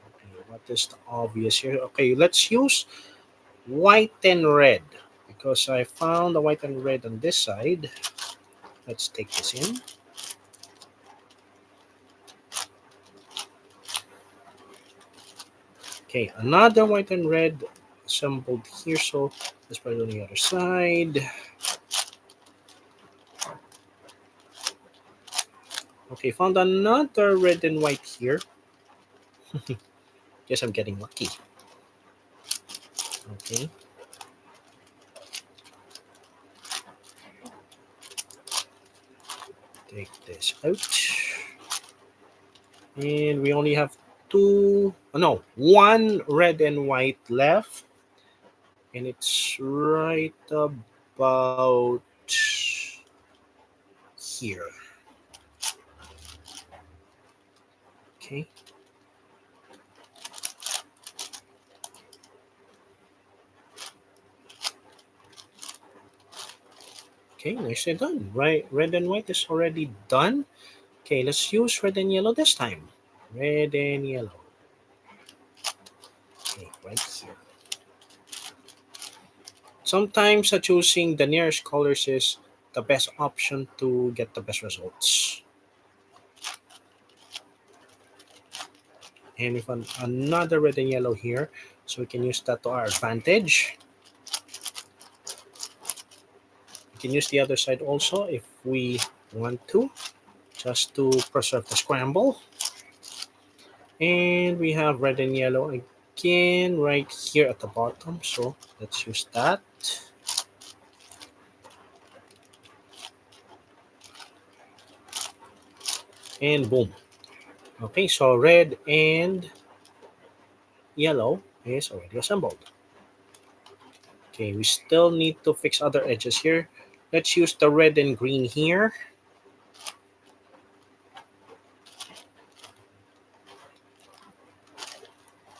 A: Okay, what is the obvious here? Okay, let's use white and red because I found the white and red on this side. Let's take this in. Okay, another white and red assembled here, so let's put it on the other side. Okay, found another red and white here. Guess I'm getting lucky. Okay. Take this out. And we only have two, oh no, one red and white left. And it's right about here. Okay. Okay, nicely done. Right, red and white is already done. Okay, let's use red and yellow this time. Red and yellow. Okay, right here. Sometimes choosing the nearest colors is the best option to get the best results. And if another red and yellow here, so we can use that to our advantage. We can use the other side also if we want to, just to preserve the scramble. And we have red and yellow again right here at the bottom, so let's use that. And boom. Okay, so red and yellow is already assembled. Okay, we still need to fix other edges here. Let's use the red and green here.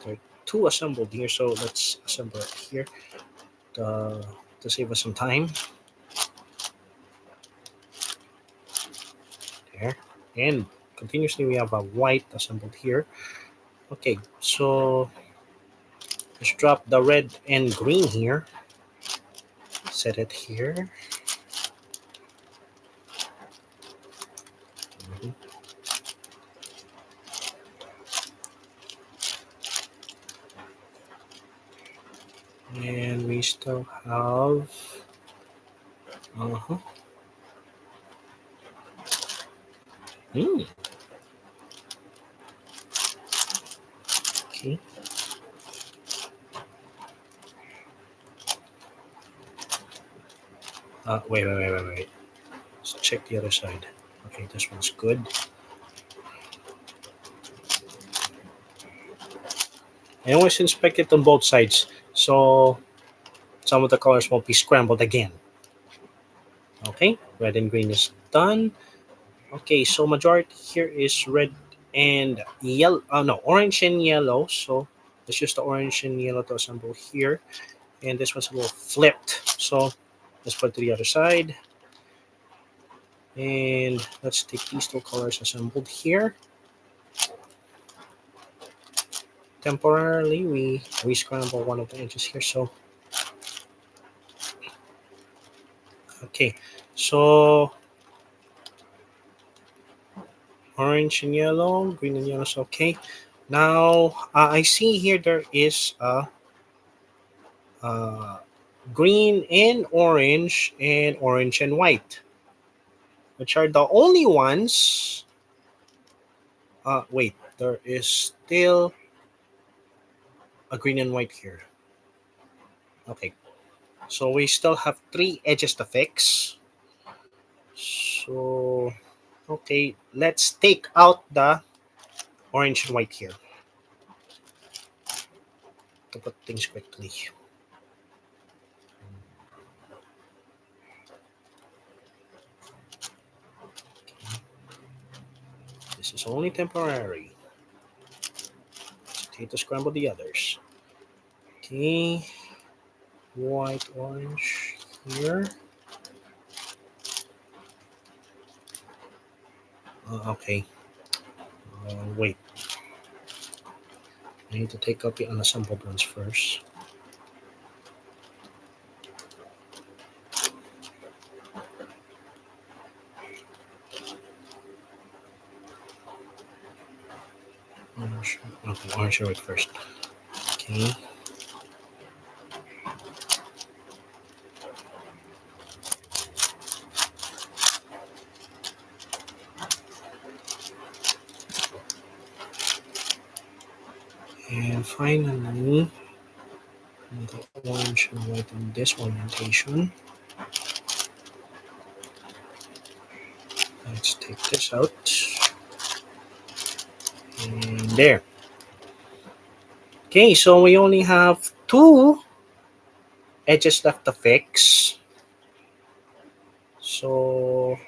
A: There are two assembled here, so let's assemble it here to save us some time. There. And continuously we have a white assembled here. Okay, so let's drop the red and green here. Set it here. Mhm. And we still have uh-huh. Hmm. Okay. Wait. Let's check the other side. Okay, this one's good. I always inspect it on both sides, so some of the colors won't be scrambled again. Okay, red and green is done. Okay, so majority here is red and yellow. No, orange and yellow. So let's use the orange and yellow to assemble here. and this one's a little flipped. So let's put it to the other side. And let's take these two colors assembled here. Temporarily, we scramble one of the edges here. So, okay. So, orange and yellow, green and yellow is okay. Now, I see here there is a uh, green and orange and white, which are the only ones. Wait, there is still a green and white here. Okay, so we still have three edges to fix. So, okay, let's take out the orange and white here to put things quickly. This is only temporary. Let's take to scramble the others. Okay, white, orange here. Okay, wait. I need to take out the unassembled ones first. Orange, okay, orange and white first. Okay. And finally, the orange and white in this orientation. Let's take this out. And there. Okay, so we only have two edges left to fix. So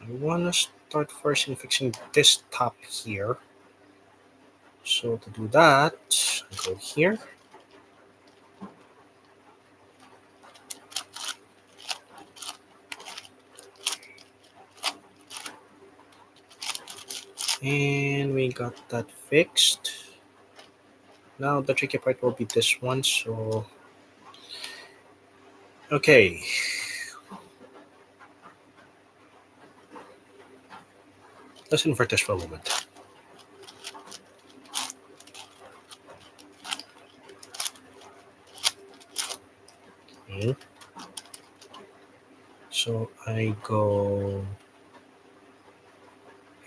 A: I want to start first in fixing this top here. So to do that, go here. And we got that fixed. Now the tricky part will be this one. So, okay. Let's invert this for a moment. Okay. So I go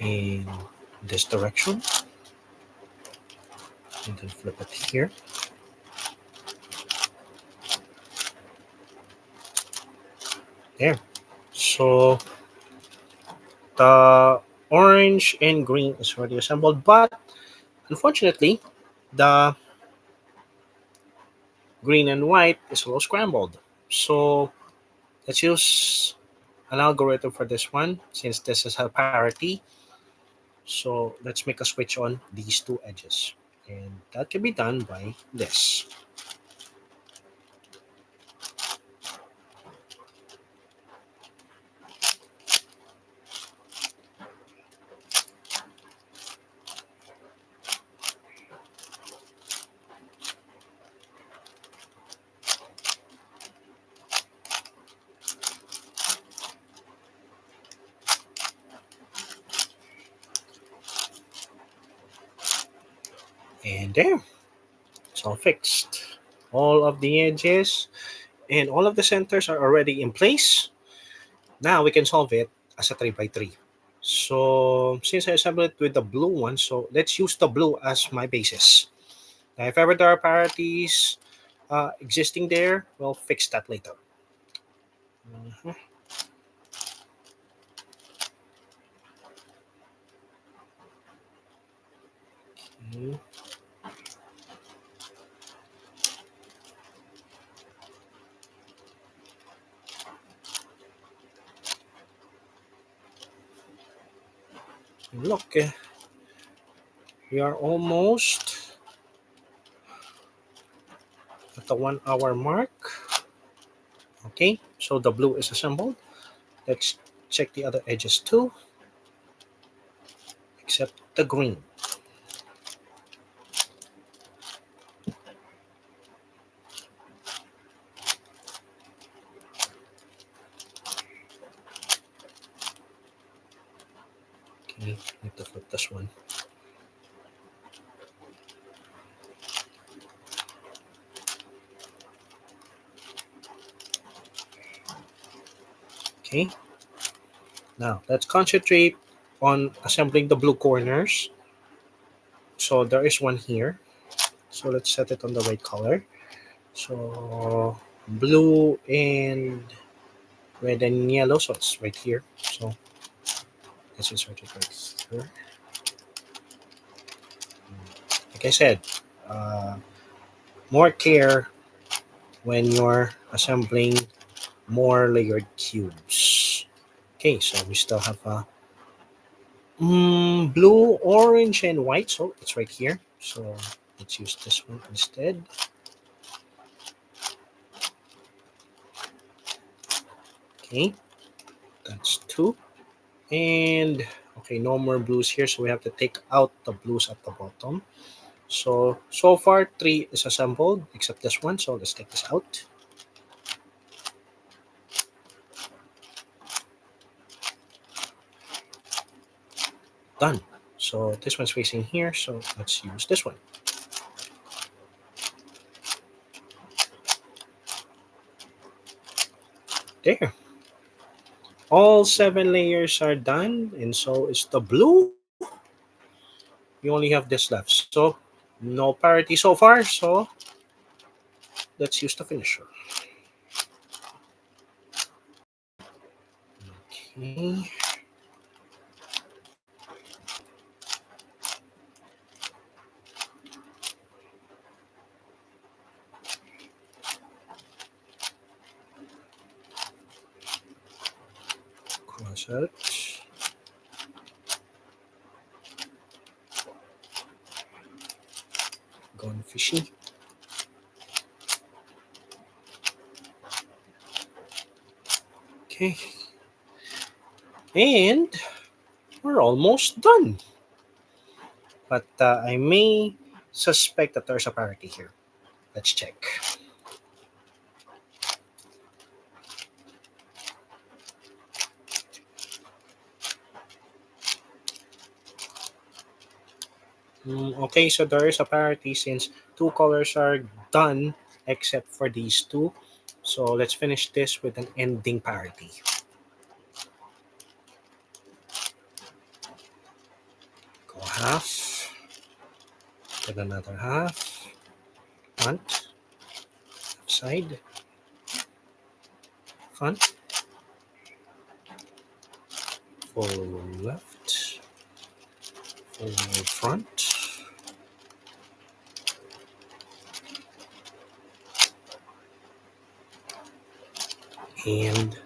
A: in this direction and then flip it here. There. So the orange and green is already assembled, but unfortunately, the green and white is a little scrambled. So let's use an algorithm for this one since this is a parity. So let's make a switch on these two edges. And that can be done by this. And there, it's all fixed. All of the edges and all of the centers are already in place. Now we can solve it as a 3 by 3. So since I assembled it with the blue one, so let's use the blue as my basis. Now if ever there are parities existing there, we'll fix that later. Mhm. Okay. Look, we are almost at the 1 hour mark. Okay, so the blue is assembled. Let's check the other edges too, except the green. Okay, need to flip this one. Okay, now let's concentrate on assembling the blue corners. So there is one here. So let's set it on the right color. So blue and red and yellow. So it's right here. So let's insert it right here. Like I said, uh, more care when you're assembling more layered cubes. Okay, so we still have blue, orange, and white. So it's right here. So let's use this one instead. Okay, that's two. And okay, no more blues here. So we have to take out the blues at the bottom. So far, three is assembled except this one. So let's take this out. Done. So this one's facing here. So let's use this one. There. All 7 layers are done, and so is the blue. We only have this left. So no parity so far. So let's use the finisher. Okay. Cross out. Gone fishy. Okay. And we're almost done. But I may suspect that there's a parity here. Let's check. Okay, so there is a parity since two colors are done except for these two. So let's finish this with an ending parity. Go half, then another half, front, side, front, full left, full front, and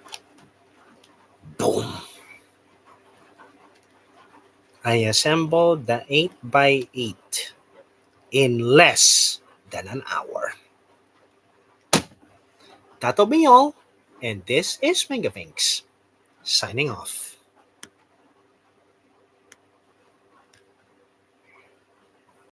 A: boom. I assembled the 8x8 in less than an hour. That'll be all, and this is Megavinks, signing off.